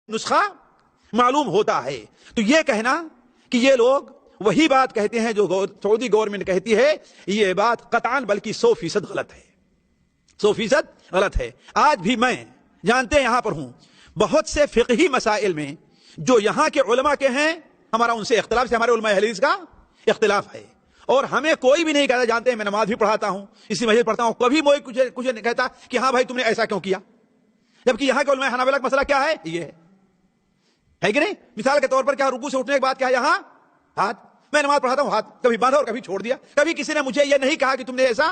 نسخہ معلوم ہوتا ہے۔ تو یہ کہنا کہ یہ لوگ وہی بات کہتے ہیں جو سعودی گورنمنٹ کہتی ہے، یہ بات قطعاً بلکہ 100% غلط ہے، 100% غلط ہے۔ آج بھی میں جانتے ہیں یہاں پر ہوں، بہت سے فقہی مسائل میں جو یہاں کے علماء کے ہیں ہمارا ان سے اختلاف، سے ہمارے علماء اہل حدیث کا اختلاف ہے، اور ہمیں کوئی بھی نہیں کہتا، جانتے ہیں میں نماز بھی پڑھاتا ہوں، اسی مسجد پڑھتا ہوں، کبھی کوئی کچھ نہیں کہتا کہ ہاں بھائی تم نے ایسا کیوں کیا، جبکہ یہاں کے علماء حنابلہ کا مسئلہ کیا ہے، یہ ہے کہ نہیں؟ مثال کے طور پر کیا رکوع سے اٹھنے کے بعد کیا یہاں ہاتھ، میں نماز پڑھاتا ہوں ہاتھ کبھی باندھا اور کبھی چھوڑ دیا، کبھی کسی نے مجھے یہ نہیں کہا کہ تم نے ایسا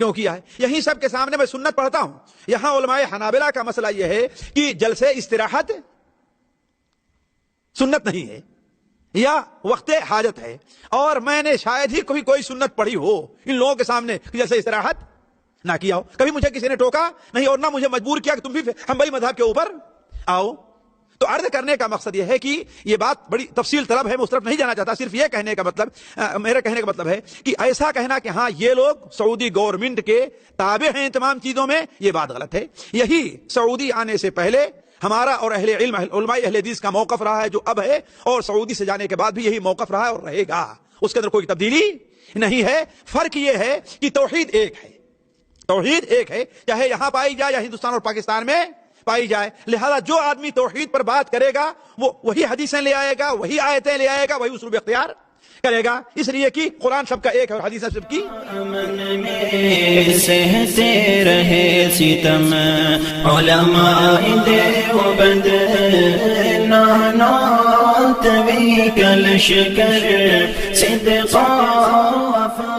کیوں کیا ہے۔ یہی سب کے سامنے میں سنت پڑھتا ہوں۔ یہاں علماء حنابلہ کا مسئلہ یہ ہے کہ جلسے استراحت سنت نہیں ہے یا وقت حاجت ہے، اور میں نے شاید ہی کبھی کوئی سنت پڑھی ہو ان لوگوں کے سامنے کہ جلسے استراحت نہ کیا ہو، کبھی مجھے کسی نے ٹوکا نہیں اور نہ مجھے مجبور کیا کہ تم بھی حنبلی مذہب کے اوپر آؤ۔ تو عرض کرنے کا مقصد یہ ہے کہ یہ بات بڑی تفصیل طلب ہے، میں اس طرف نہیں جانا چاہتا، صرف یہ کہنے کا مطلب، میرا کہنے کا مطلب ہے کہ ایسا کہنا کہ ہاں یہ لوگ سعودی گورنمنٹ کے تابع ہیں تمام چیزوں میں، یہ بات غلط ہے۔ یہی سعودی آنے سے پہلے ہمارا اور اہل علم علماء اہل حدیث کا موقف رہا ہے جو اب ہے، اور سعودی سے جانے کے بعد بھی یہی موقف رہا ہے اور رہے گا، اس کے اندر کوئی تبدیلی نہیں ہے۔ فرق یہ ہے کہ توحید ایک ہے، توحید ایک ہے، چاہے یہاں پائی جائے یا ہندوستان اور پاکستان میں پائی جائے، لہذا جو آدمی توحید پر بات کرے گا وہ وہی حدیثیں لے آئے گا، وہی آیتیں لے آئے گا، وہی اسلوب اختیار کرے گا، اس لیے کہ قرآن سب کا ایک ہے اور حدیث سب کی۔ امن میں سہتے رہے ستم علماء دیوبند، نانا طوی کل شکر صدقا وفا